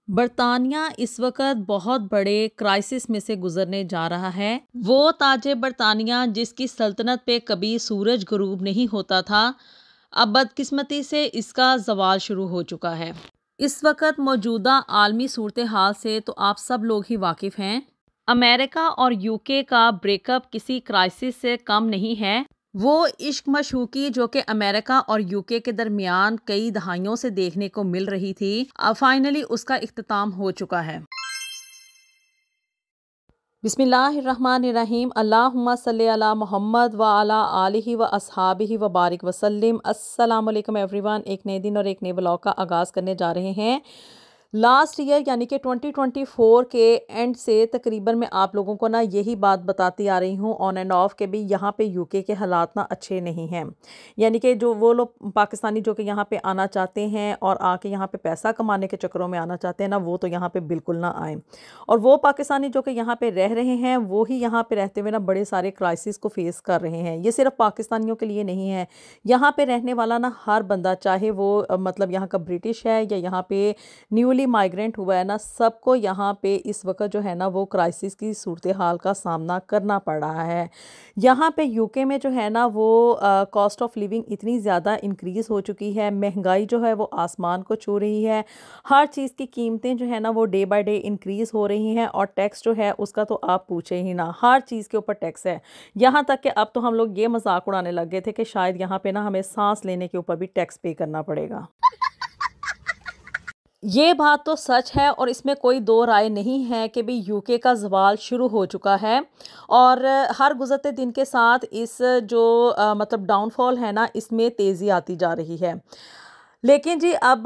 बरतानिया इस वक्त बहुत बड़े क्राइसिस में से गुजरने जा रहा है। वो ताजे बरतानिया जिसकी सल्तनत पे कभी सूरज गुरूब नहीं होता था, अब बदकिस्मती से इसका जवाल शुरू हो चुका है। इस वक्त मौजूदा आलमी सूरत हाल से तो आप सब लोग ही वाकिफ हैं। अमेरिका और यूके का ब्रेकअप किसी क्राइसिस से कम नहीं है। वो इश्क मशूकी जो कि अमेरिका और यूके के दरमियान कई दहाइयों से देखने को मिल रही थी, अब फाइनली उसका इख्तिताम हो चुका है। बिस्मिल्लाहिर्रहमानिर्रहीम। अल्लाहुम्मा सल्ली अला मुहम्मद व अला आलिहि व अस्हाबिहि व बारिक वसल्लिम। अस्सलाम वालेकुम एवरीवन। एक नए दिन और एक नए ब्लॉग का आगाज़ करने जा रहे हैं। लास्ट ईयर यानी कि 2024 के एंड से तकरीबन मैं आप लोगों को ना यही बात बताती आ रही हूँ ऑन एंड ऑफ के भी यहाँ पे यूके के हालात ना अच्छे नहीं हैं। यानी कि जो वो लोग पाकिस्तानी जो कि यहाँ पे आना चाहते हैं और आके यहाँ पे पैसा कमाने के चक्करों में आना चाहते हैं ना, वो तो यहाँ पे बिल्कुल ना आए। और वो पाकिस्तानी जो कि यहाँ पे रह रहे हैं वो ही यहाँ पे रहते हुए ना बड़े सारे क्राइसिस को फेस कर रहे हैं। ये सिर्फ पाकिस्तानियों के लिए नहीं है, यहाँ पे रहने वाला ना हर बंदा, चाहे वो मतलब यहाँ का ब्रिटिश है या यहाँ पे न्यूली माइग्रेंट हुआ है ना, सबको यहाँ पे इस वक्त जो है ना वो क्राइसिस की सूरत हाल का सामना करना पड़ रहा है। यहाँ पे यूके में जो है ना वो कॉस्ट ऑफ लिविंग इतनी ज़्यादा इंक्रीज़ हो चुकी है, महंगाई जो है वो आसमान को छू रही है। हर चीज़ की कीमतें जो है ना वो डे बाय डे इंक्रीज़ हो रही हैं और टैक्स जो है उसका तो आप पूछे ही ना, हर चीज़ के ऊपर टैक्स है। यहाँ तक कि अब तो हम लोग ये मजाक उड़ाने लग गए थे कि शायद यहाँ पे ना हमें सांस लेने के ऊपर भी टैक्स पे करना पड़ेगा। ये बात तो सच है और इसमें कोई दो राय नहीं है कि भी यूके का ज़वाल शुरू हो चुका है। और हर गुज़रते दिन के साथ इस जो मतलब डाउनफॉल है ना, इसमें तेज़ी आती जा रही है। लेकिन जी अब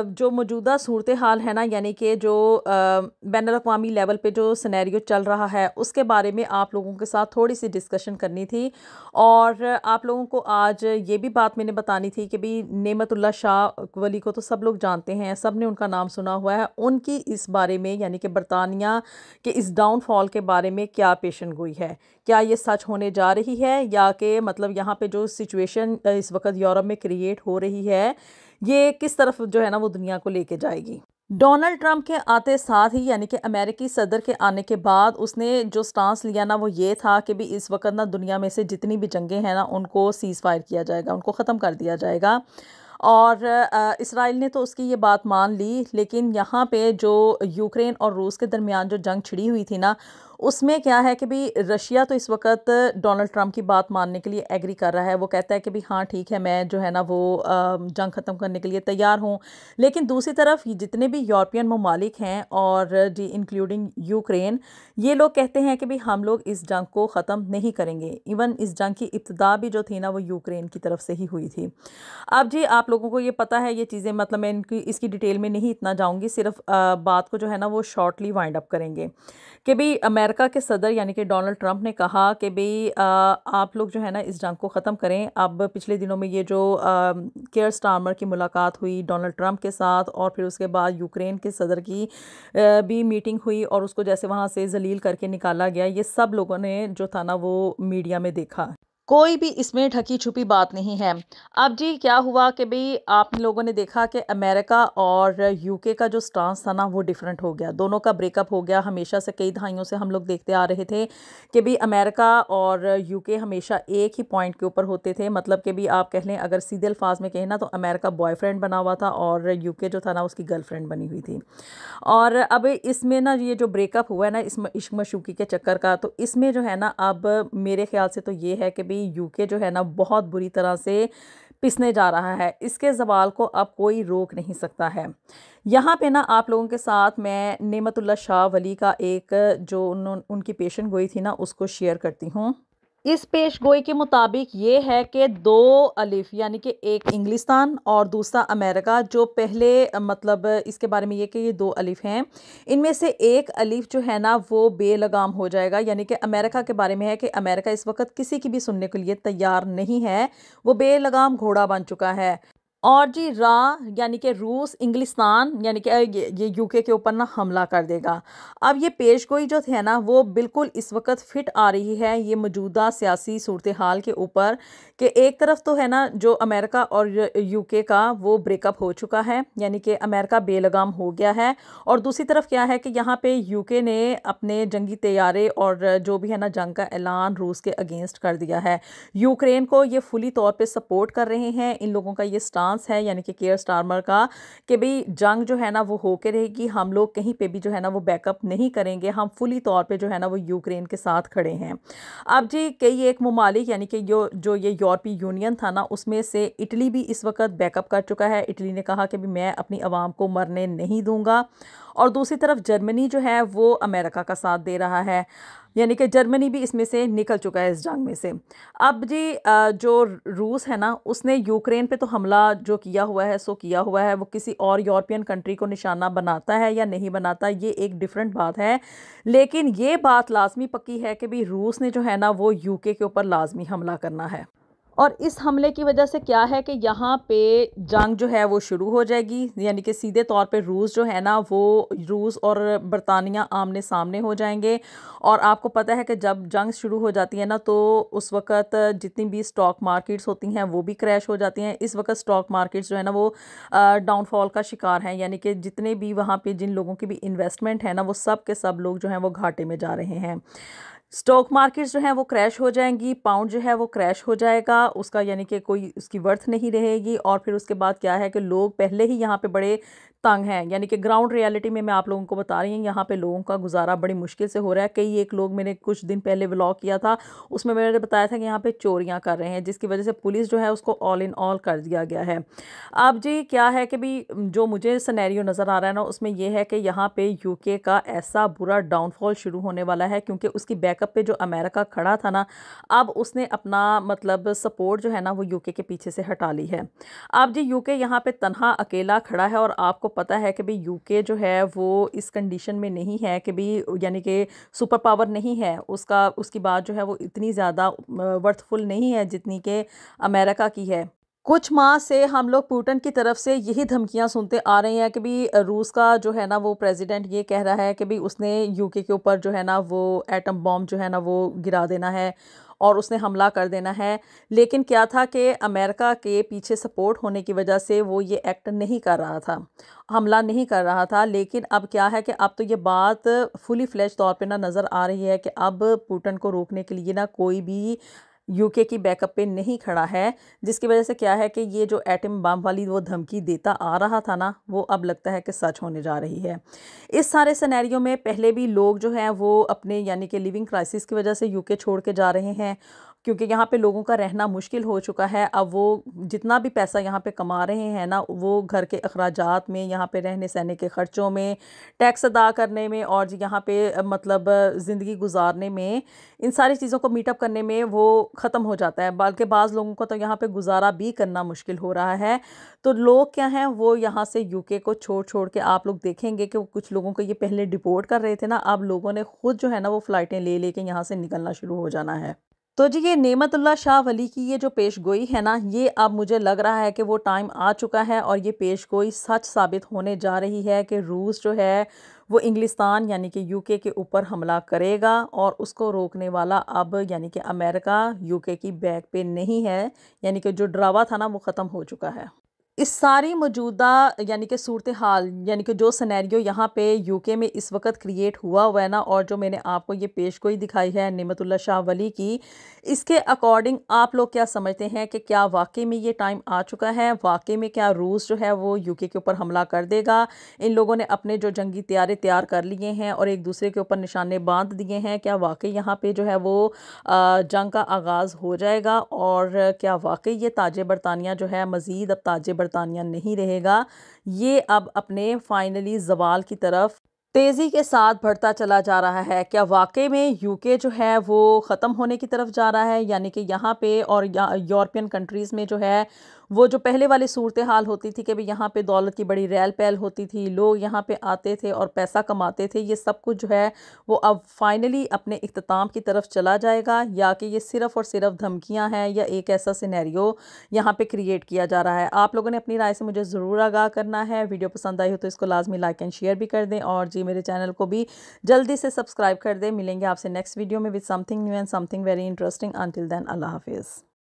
जो मौजूदा सूरत हाल है ना, यानी कि जो बैनुल-अक़वामी लेवल पे जो सिनेरियो चल रहा है उसके बारे में आप लोगों के साथ थोड़ी सी डिस्कशन करनी थी। और आप लोगों को आज ये भी बात मैंने बतानी थी कि भाई नेमतुल्लाह शाह वली को तो सब लोग जानते हैं, सब ने उनका नाम सुना हुआ है। उनकी इस बारे में यानी कि बरतानिया के इस डाउनफॉल के बारे में क्या पेशन गोई है, क्या ये सच होने जा रही है या कि मतलब यहाँ पे जो सिचुएशन इस वक्त यूरोप में क्रिएट हो रही है ये किस तरफ जो है ना वो दुनिया को लेके जाएगी। डोनाल्ड ट्रंप के आते साथ ही यानी कि अमेरिकी सदर के आने के बाद उसने जो स्टांस लिया ना वो ये था कि भी इस वक्त ना दुनिया में से जितनी भी जंगें हैं ना उनको सीज़ फायर किया जाएगा, उनको ख़त्म कर दिया जाएगा। और इसराइल ने तो उसकी ये बात मान ली, लेकिन यहाँ पे जो यूक्रेन और रूस के दरमियान जो जंग छिड़ी हुई थी ना, उसमें क्या है कि भी रशिया तो इस वक्त डोनाल्ड ट्रंप की बात मानने के लिए एग्री कर रहा है। वो कहता है कि भी हाँ ठीक है, मैं जो है ना वो जंग ख़त्म करने के लिए तैयार हूँ। लेकिन दूसरी तरफ जितने भी यूरोपियन ममालिक हैं और जी इंक्लूडिंग यूक्रेन, ये लोग कहते हैं कि भी हम लोग इस जंग को ख़त्म नहीं करेंगे। इवन इस जंग की इब्तिदा भी जो थी ना वो यूक्रेन की तरफ से ही हुई थी। अब जी आप लोगों को ये पता है ये चीज़ें, मतलब मैं इनकी इसकी डिटेल में नहीं इतना जाऊँगी, सिर्फ बात को जो है ना वो शॉर्टली वाइंड अप करेंगे कि भाई अमेरिका के सदर यानी कि डोनाल्ड ट्रंप ने कहा कि भाई आप लोग जो है ना इस जंग को ख़त्म करें। अब पिछले दिनों में ये जो केयर स्टारमर की मुलाकात हुई डोनाल्ड ट्रंप के साथ और फिर उसके बाद यूक्रेन के सदर की भी मीटिंग हुई और उसको जैसे वहाँ से जलील करके निकाला गया, ये सब लोगों ने जो था ना वो मीडिया में देखा। कोई भी इसमें ढकी छुपी बात नहीं है। अब जी क्या हुआ कि भाई आप लोगों ने देखा कि अमेरिका और यूके का जो स्टांस था ना वो डिफरेंट हो गया, दोनों का ब्रेकअप हो गया। हमेशा से कई दहाइयों से हम लोग देखते आ रहे थे कि भाई अमेरिका और यूके हमेशा एक ही पॉइंट के ऊपर होते थे। मतलब कि भी आप कह लें, अगर सीधे अल्फाज में कहें ना तो अमेरिका बॉयफ्रेंड बना हुआ था और यूके जो था ना उसकी गर्लफ्रेंड बनी हुई थी। और अब इसमें ना ये जो ब्रेकअप हुआ है ना इस इश्क मशूकी के चक्कर का, तो इसमें जो है ना अब मेरे ख्याल से तो ये है कि भाई यूके जो है ना बहुत बुरी तरह से पिसने जा रहा है। इसके ज़वाल को अब कोई रोक नहीं सकता है। यहाँ पे ना आप लोगों के साथ मैं नेमतुल्लाह शाह वली का एक जो उनकी पेशन गोई थी ना उसको शेयर करती हूँ। इस पेश गोई के मुताबिक ये है कि दो अलिफ यानी कि एक इंग्लिस्तान और दूसरा अमेरिका, जो पहले मतलब इसके बारे में ये कि ये दो अलिफ हैं, इनमें से एक अलिफ जो है ना वो बेलगाम हो जाएगा। यानी कि अमेरिका के बारे में है कि अमेरिका इस वक्त किसी की भी सुनने के लिए तैयार नहीं है, वो बेलगाम घोड़ा बन चुका है। और जी यानी कि रूस इंग्लिस्तान यानी कि ये यूके के ऊपर ना हमला कर देगा। अब ये पेशगोई जो है ना वो बिल्कुल इस वक्त फिट आ रही है ये मौजूदा सियासी सूरत हाल के ऊपर, कि एक तरफ तो है ना जो अमेरिका और यूके का वो ब्रेकअप हो चुका है, यानी कि अमेरिका बेलगाम हो गया है। और दूसरी तरफ क्या है कि यहाँ पे यूके ने अपने जंगी तैयारे और जो भी है ना जंग का ऐलान रूस के अगेंस्ट कर दिया है। यूक्रेन को ये फुली तौर पे सपोर्ट कर रहे हैं। इन लोगों का ये स्टांस है यानी कि केयर स्टारमर का, कि भाई जंग जो है ना वो होके रहेगी, हम लोग कहीं पे भी जो है ना वो बैकअप नहीं करेंगे, हम फुली तौर पे जो है ना वो यूक्रेन के साथ खड़े हैं। अब जी कई एक ममालिक यानी कि जो ये यूरोपीय यूनियन था ना उसमें से इटली भी इस वक्त बैकअप कर चुका है। इटली ने कहा कि भी मैं अपनी आवाम को मरने नहीं दूंगा। और दूसरी तरफ जर्मनी जो है वो अमेरिका का साथ दे रहा है, यानी कि जर्मनी भी इसमें से निकल चुका है इस जंग में से। अब जी जो रूस है ना उसने यूक्रेन पे तो हमला जो किया हुआ है सो किया हुआ है, वो किसी और यूरोपियन कंट्री को निशाना बनाता है या नहीं बनाता ये एक डिफरेंट बात है, लेकिन ये बात लाजमी पक्की है कि भी रूस ने जो है ना वो यूके के ऊपर लाजमी हमला करना है। और इस हमले की वजह से क्या है कि यहाँ पे जंग जो है वो शुरू हो जाएगी, यानी कि सीधे तौर पे रूस जो है ना वो रूस और बरतानिया आमने सामने हो जाएंगे। और आपको पता है कि जब जंग शुरू हो जाती है ना तो उस वक़्त जितनी भी स्टॉक मार्केट्स होती हैं वो भी क्रैश हो जाती हैं। इस वक्त स्टॉक मार्केट्स जो है ना वो डाउनफॉल का शिकार हैं, यानी कि जितने भी वहाँ पे जिन लोगों की भी इन्वेस्टमेंट है ना वो सब के सब लोग जो हैं वो घाटे में जा रहे हैं। स्टॉक मार्केट्स जो हैं वो क्रैश हो जाएंगी, पाउंड जो है वो क्रैश हो जाएगा, उसका यानी कि कोई उसकी वर्थ नहीं रहेगी। और फिर उसके बाद क्या है कि लोग पहले ही यहाँ पे बड़े तंग हैं, यानी कि ग्राउंड रियलिटी में मैं आप लोगों को बता रही हूँ यहाँ पे लोगों का गुजारा बड़ी मुश्किल से हो रहा है। कई एक लोग मैंने कुछ दिन पहले व्लॉग किया था उसमें मैंने बताया था कि यहाँ पे चोरियाँ कर रहे हैं, जिसकी वजह से पुलिस जो है उसको ऑल इन ऑल कर दिया गया है। अब जी क्या है कि भी जो मुझे सिनेरियो नज़र आ रहा है ना उसमें यह है कि यहाँ पे यूके का ऐसा बुरा डाउनफॉल शुरू होने वाला है, क्योंकि उसकी बैकअप पे जो अमेरिका खड़ा था ना अब उसने अपना मतलब सपोर्ट जो है ना वो यूके के पीछे से हटा ली है। अब जी यूके यहाँ पे तनहा अकेला खड़ा है, और आपको पता है कि भाई यूके जो है वो इस कंडीशन में नहीं है कि भी यानी कि सुपर पावर नहीं है, उसकी बात जो है वो इतनी ज़्यादा वर्थफुल नहीं है जितनी कि अमेरिका की है। कुछ माह से हम लोग पुतिन की तरफ से यही धमकियां सुनते आ रहे हैं कि भी रूस का जो है ना वो प्रेसिडेंट ये कह रहा है कि भी उसने यूके के ऊपर जो है ना वो एटम बॉम्ब जो है ना वो गिरा देना है और उसने हमला कर देना है। लेकिन क्या था कि अमेरिका के पीछे सपोर्ट होने की वजह से वो ये एक्ट नहीं कर रहा था, हमला नहीं कर रहा था। लेकिन अब क्या है कि अब तो ये बात फुली फ्लैश तौर पे ना नज़र आ रही है कि अब पुतिन को रोकने के लिए ना कोई भी यूके की बैकअप पे नहीं खड़ा है, जिसकी वजह से क्या है कि ये जो एटम बम वाली वो धमकी देता आ रहा था ना वो अब लगता है कि सच होने जा रही है। इस सारे सिनेरियो में पहले भी लोग जो हैं वो अपने यानी कि लिविंग क्राइसिस की वजह से यूके छोड़ के जा रहे हैं, क्योंकि यहाँ पे लोगों का रहना मुश्किल हो चुका है। अब वो जितना भी पैसा यहाँ पे कमा रहे हैं ना वो घर के अखराजात में, यहाँ पे रहने सहने के ख़र्चों में, टैक्स अदा करने में और यहाँ पे मतलब ज़िंदगी गुजारने में, इन सारी चीज़ों को मीटअप करने में वो ख़त्म हो जाता है। बल्कि बाज़ लोगों को तो यहाँ पे गुजारा भी करना मुश्किल हो रहा है। तो लोग क्या हैं वो यहाँ से यूके को छोड़ छोड़ के आप लोग देखेंगे कि कुछ लोगों को ये पहले डिपोर्ट कर रहे थे ना, अब लोगों ने खुद जो है ना वो फ़्लाइटें ले लेके यहाँ से निकलना शुरू हो जाना है। तो जी ये नेमतुल्लाह शाह वली की ये जो पेशगोई है ना ये अब मुझे लग रहा है कि वो टाइम आ चुका है और ये पेशगोई सच साबित होने जा रही है कि रूस जो है वो इंग्लिस्तान यानी कि यूके के ऊपर हमला करेगा, और उसको रोकने वाला अब यानी कि अमेरिका यूके की बैक पे नहीं है, यानी कि जो ड्रावा था ना वो ख़त्म हो चुका है। इस सारी मौजूदा यानी कि सूरत हाल यानी कि जो सिनेरियो यहाँ पे यूके में इस वक्त क्रिएट हुआ है ना, और जो मैंने आपको ये पेशगोई दिखाई है नेमतुल्लाह शाह वली की, इसके अकॉर्डिंग आप लोग क्या समझते हैं कि क्या वाकई में ये टाइम आ चुका है? वाकई में क्या रूस जो है वो यूके के ऊपर हमला कर देगा? इन लोगों ने अपने जो जंगी तैयारे तैयार कर लिए हैं और एक दूसरे के ऊपर निशाने बांध दिए हैं, क्या वाकई यहाँ पे जो है वो जंग का आगाज़ हो जाएगा? और क्या वाकई ये ताज बरतानिया जो है मज़ीद अब ताज बरतानिया नहीं रहेगा, ये अब अपने फाइनली ज़वाल की तरफ तेज़ी के साथ बढ़ता चला जा रहा है? क्या वाकई में यूके जो है वो ख़त्म होने की तरफ जा रहा है, यानी कि यहाँ पे और यूरोपियन कंट्रीज़ में जो है वो जो पहले वाली सूरत हाल होती थी कि भाई यहाँ पे दौलत की बड़ी रैल पहल होती थी, लोग यहाँ पे आते थे और पैसा कमाते थे, ये सब कुछ जो है वो अब फाइनली अपने इख्तिताम की तरफ चला जाएगा, या कि ये सिर्फ़ और सिर्फ धमकियाँ हैं या एक ऐसा सिनेरियो यहाँ पे क्रिएट किया जा रहा है। आप लोगों ने अपनी राय से मुझे ज़रूर आगाह करना है। वीडियो पसंद आई हो तो इसको लाजमी लाइक एंड शेयर भी कर दें, और जी मेरे चैनल को भी जल्दी से सब्सक्राइब कर दें। मिलेंगे आपसे नेक्स्ट वीडियो में with something new and something very interesting. Until then अल्लाह हाफिज़।